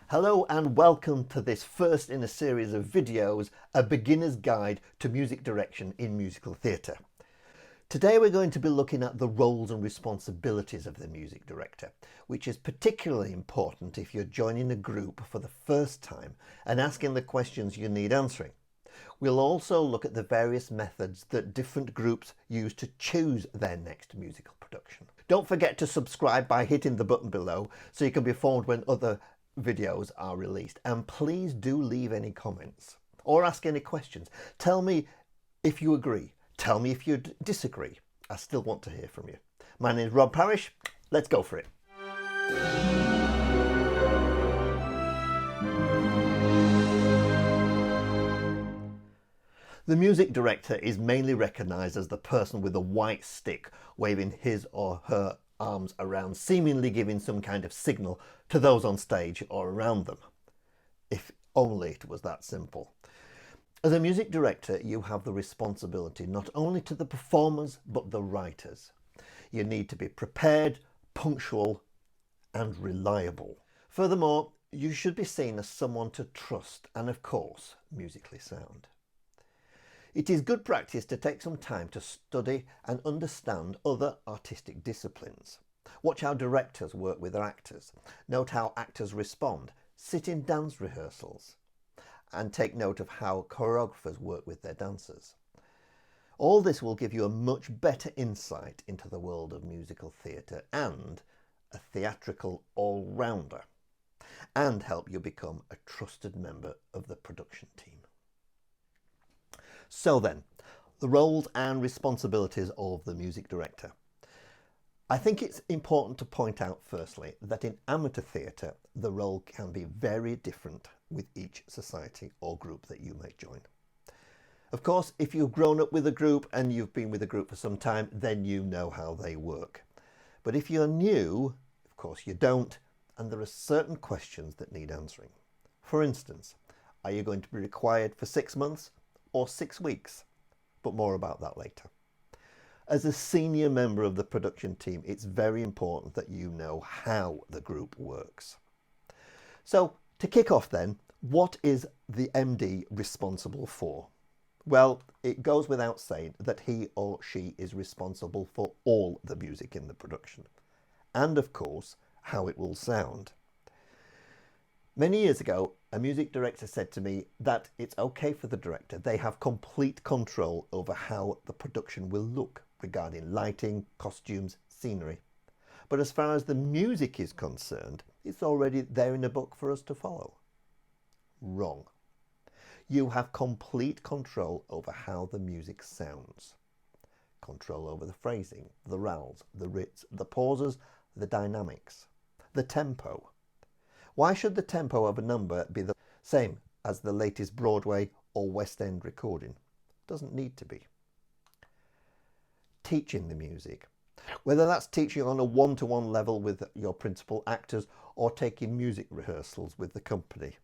Hello and welcome to this first in a series of videos, a beginner's guide to music direction in musical theatre. Today we're going to be looking at the roles and responsibilities of the music director, which is particularly important if you're joining a group for the first time and asking the questions you need answering. We'll also look at the various methods that different groups use to choose their next musical production. Don't forget to subscribe by hitting the button below so you can be informed when other videos are released, and please do leave any comments or ask any questions. Tell me if you agree, tell me if you disagree. I still want to hear from you. My name is Rob Parrish. Let's go for it. The music director is mainly recognised as the person with a white stick waving his or her arms around, seemingly giving some kind of signal to those on stage or around them. If only it was that simple. As a music director, you have the responsibility not only to the performers but the writers. You need to be prepared, punctual and reliable. Furthermore, you should be seen as someone to trust and, of course, musically sound. It is good practice to take some time to study and understand other artistic disciplines. Watch how directors work with their actors. Note how actors respond. Sit in dance rehearsals. And take note of how choreographers work with their dancers. All this will give you a much better insight into the world of musical theatre and a theatrical all-rounder, and help you become a trusted member of the production team. So then, the roles and responsibilities of the music director. I think it's important to point out firstly that in amateur theatre the role can be very different with each society or group that you may join. Of course, if you've grown up with a group and you've been with a group for some time, then you know how they work. But if you're new, of course you don't, and there are certain questions that need answering. For instance, are you going to be required for 6 months or 6 weeks? But more about that later. As a senior member of the production team, it's very important that you know how the group works. So to kick off then, what is the MD responsible for? Well, it goes without saying that he or she is responsible for all the music in the production, and of course, how it will sound. Many years ago, a music director said to me that it's okay for the director. They have complete control over how the production will look regarding lighting, costumes, scenery. But as far as the music is concerned, it's already there in the book for us to follow. Wrong. You have complete control over how the music sounds. Control over the phrasing, the rals, the rits, the pauses, the dynamics, the tempo. Why should the tempo of a number be the same as the latest Broadway or West End recording? Doesn't need to be. Teaching the music. Whether that's teaching on a one-to-one level with your principal actors or taking music rehearsals with the company,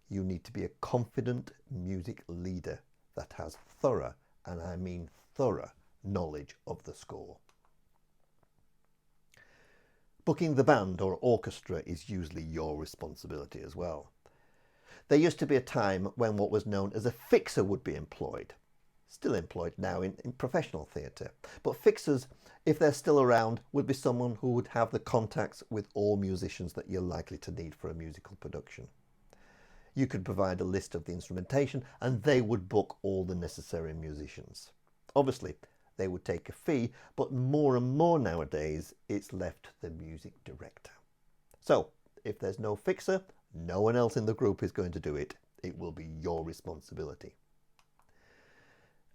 you need to be a confident music leader that has thorough, and I mean thorough, knowledge of the score. Booking the band or orchestra is usually your responsibility as well. There used to be a time when what was known as a fixer would be employed. Still employed now in professional theatre. But fixers, if they're still around, would be someone who would have the contacts with all musicians that you're likely to need for a musical production. You could provide a list of the instrumentation and they would book all the necessary musicians. Obviously, they would take a fee, but more and more nowadays, it's left to the music director. So, if there's no fixer, no one else in the group is going to do it. It will be your responsibility.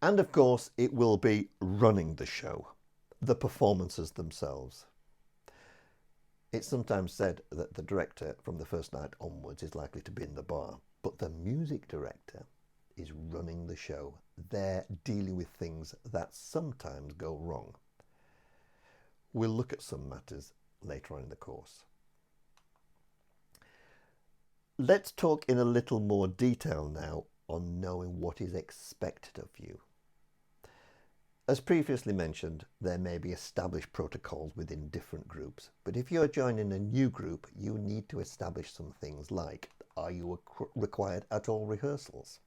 And of course, it will be running the show, the performances themselves. It's sometimes said that the director from the first night onwards is likely to be in the bar, but the music director is running the show. They're dealing with things that sometimes go wrong. We'll look at some matters later on in the course. Let's talk in a little more detail now on knowing what is expected of you. As previously mentioned, there may be established protocols within different groups, but if you're joining a new group, you need to establish some things like, are you required at all rehearsals?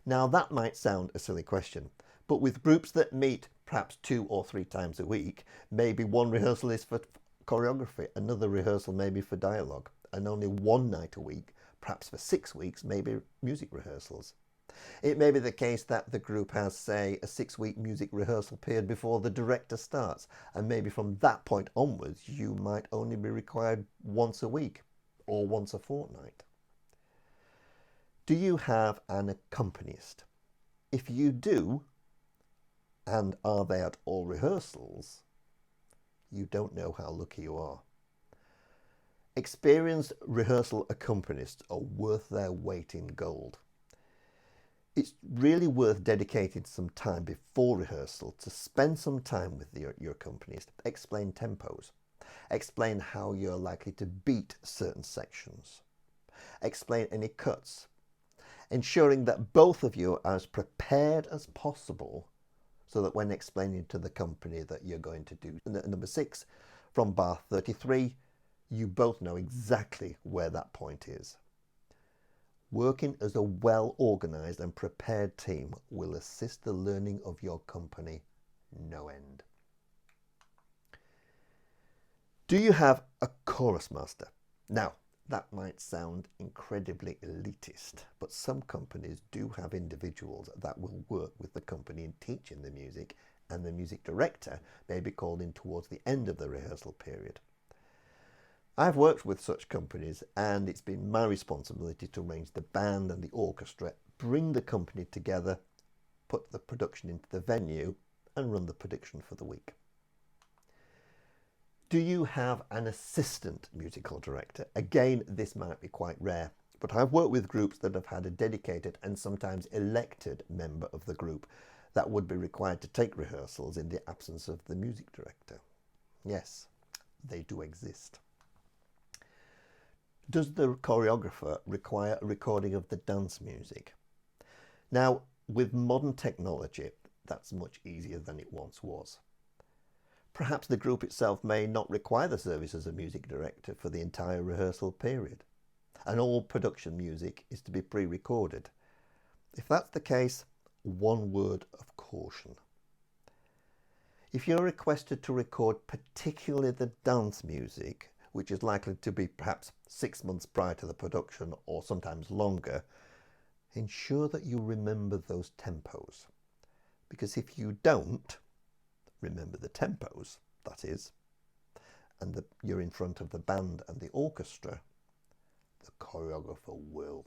Now that might sound a silly question, but with groups that meet perhaps 2 or 3 times a week, maybe one rehearsal is for choreography, another rehearsal maybe for dialogue, and only one night a week, perhaps for 6 weeks, maybe music rehearsals. It may be the case that the group has, say, a 6-week music rehearsal period before the director starts, and maybe from that point onwards you might only be required once a week or once a fortnight. Do you have an accompanist? If you do, and are they at all rehearsals, you don't know how lucky you are. Experienced rehearsal accompanists are worth their weight in gold. It's really worth dedicating some time before rehearsal to spend some time with your accompanist, explain tempos, explain how you're likely to beat certain sections, explain any cuts, ensuring that both of you are as prepared as possible so that when explaining to the company that you're going to do number 6 from bar 33, you both know exactly where that point is. Working as a well-organised and prepared team will assist the learning of your company no end. Do you have a chorus master? Now, that might sound incredibly elitist, but some companies do have individuals that will work with the company in teaching the music, and the music director may be called in towards the end of the rehearsal period. I've worked with such companies, and it's been my responsibility to arrange the band and the orchestra, bring the company together, put the production into the venue, and run the production for the week. Do you have an assistant musical director? Again, this might be quite rare, but I've worked with groups that have had a dedicated and sometimes elected member of the group that would be required to take rehearsals in the absence of the music director. Yes, they do exist. Does the choreographer require a recording of the dance music? Now, with modern technology, that's much easier than it once was. Perhaps the group itself may not require the service as a music director for the entire rehearsal period, and all production music is to be pre-recorded. If that's the case, one word of caution. If you're requested to record particularly the dance music, which is likely to be perhaps 6 months prior to the production or sometimes longer, ensure that you remember those tempos. Because if you don't remember the tempos, that is, and you're in front of the band and the orchestra, the choreographer will.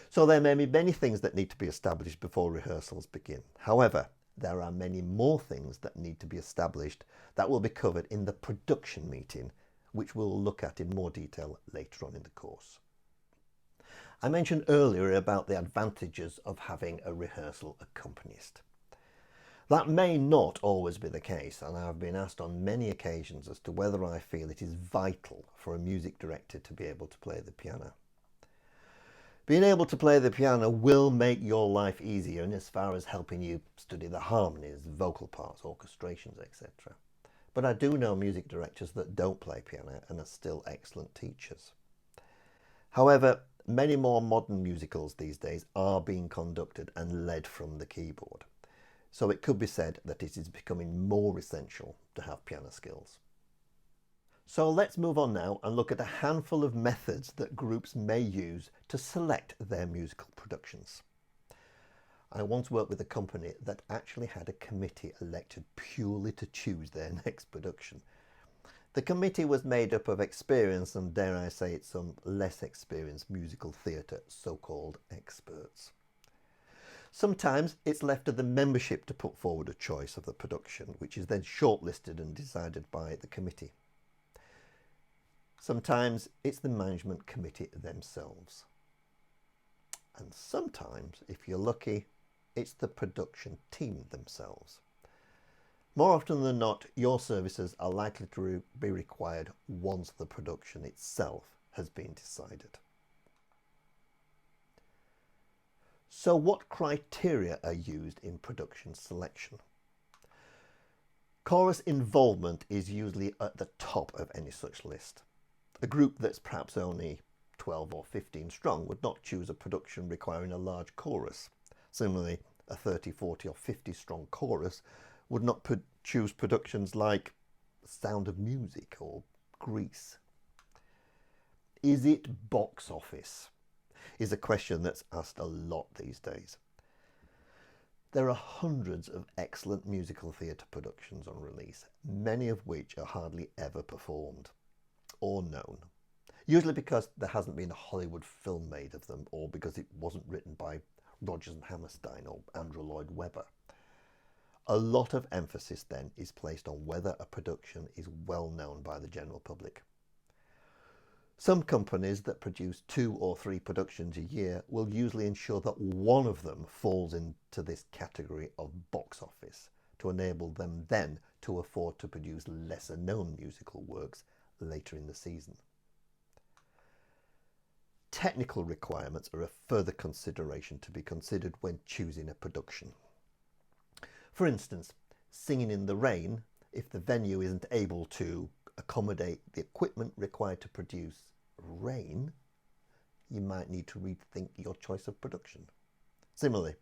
So there may be many things that need to be established before rehearsals begin. However, there are many more things that need to be established that will be covered in the production meeting, which we'll look at in more detail later on in the course. I mentioned earlier about the advantages of having a rehearsal accompanist. That may not always be the case, and I've been asked on many occasions as to whether I feel it is vital for a music director to be able to play the piano. Being able to play the piano will make your life easier in as far as helping you study the harmonies, vocal parts, orchestrations, etc. But I do know music directors that don't play piano and are still excellent teachers. However, many more modern musicals these days are being conducted and led from the keyboard. So it could be said that it is becoming more essential to have piano skills. So let's move on now and look at a handful of methods that groups may use to select their musical productions. I once worked with a company that actually had a committee elected purely to choose their next production. The committee was made up of experienced and, dare I say it, some less experienced musical theatre so-called experts. Sometimes it's left to the membership to put forward a choice of the production, which is then shortlisted and decided by the committee. Sometimes it's the management committee themselves. And sometimes, if you're lucky, it's the production team themselves. More often than not, your services are likely to be required once the production itself has been decided. So what criteria are used in production selection? Chorus involvement is usually at the top of any such list. A group that's perhaps only 12 or 15 strong would not choose a production requiring a large chorus. Similarly, a 30, 40 or 50 strong chorus would not choose productions like Sound of Music or Grease. Is it box office? Is a question that's asked a lot these days. There are hundreds of excellent musical theatre productions on release, many of which are hardly ever performed or known. Usually because there hasn't been a Hollywood film made of them, or because it wasn't written by Rodgers and Hammerstein or Andrew Lloyd Webber. A lot of emphasis then is placed on whether a production is well known by the general public. Some companies that produce 2 or 3 productions a year will usually ensure that one of them falls into this category of box office to enable them then to afford to produce lesser known musical works later in the season. Technical requirements are a further consideration to be considered when choosing a production. For instance, Singing in the Rain, if the venue isn't able to accommodate the equipment required to produce rain, you might need to rethink your choice of production. Similarly,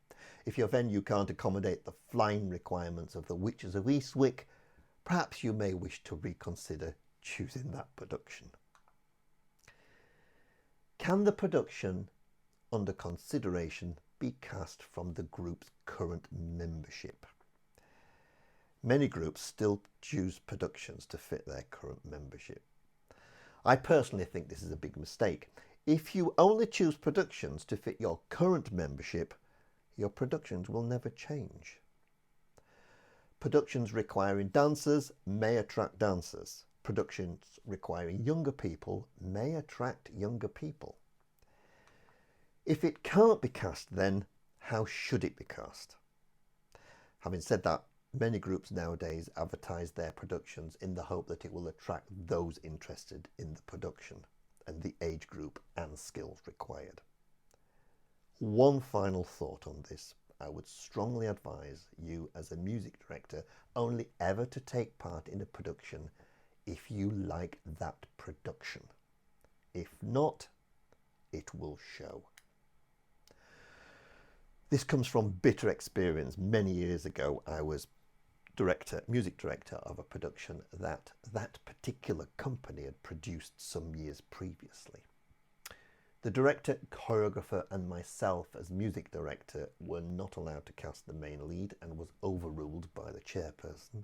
if your venue can't accommodate the flying requirements of the Witches of Eastwick, perhaps you may wish to reconsider choosing that production. Can the production under consideration be cast from the group's current membership? Many groups still choose productions to fit their current membership. I personally think this is a big mistake. If you only choose productions to fit your current membership, your productions will never change. Productions requiring dancers may attract dancers. Productions requiring younger people may attract younger people. If it can't be cast, then how should it be cast? Having said that, many groups nowadays advertise their productions in the hope that it will attract those interested in the production and the age group and skills required. One final thought on this. I would strongly advise you as a music director only ever to take part in a production if you like that production. If not, it will show. This comes from bitter experience. Many years ago, I was music director of a production that particular company had produced some years previously. The director, choreographer and myself as music director were not allowed to cast the main lead and was overruled by the chairperson.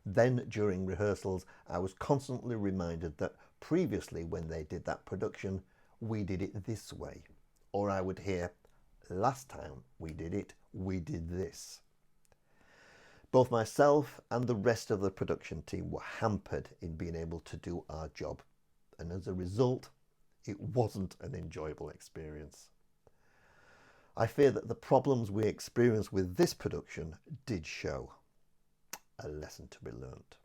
Then during rehearsals I was constantly reminded that previously when they did that production we did it this way, or I would hear, last time we did this. Both myself and the rest of the production team were hampered in being able to do our job, and as a result, it wasn't an enjoyable experience. I fear that the problems we experienced with this production did show. A lesson to be learnt.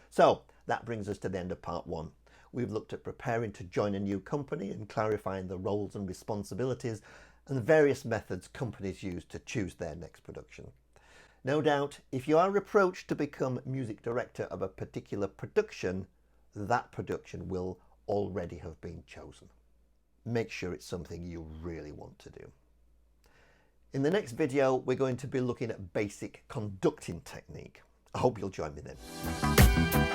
So that brings us to the end of part 1. We've looked at preparing to join a new company and clarifying the roles and responsibilities and the various methods companies use to choose their next production. No doubt, if you are approached to become music director of a particular production, that production will already have been chosen. Make sure it's something you really want to do. In the next video, we're going to be looking at basic conducting technique. I hope you'll join me then.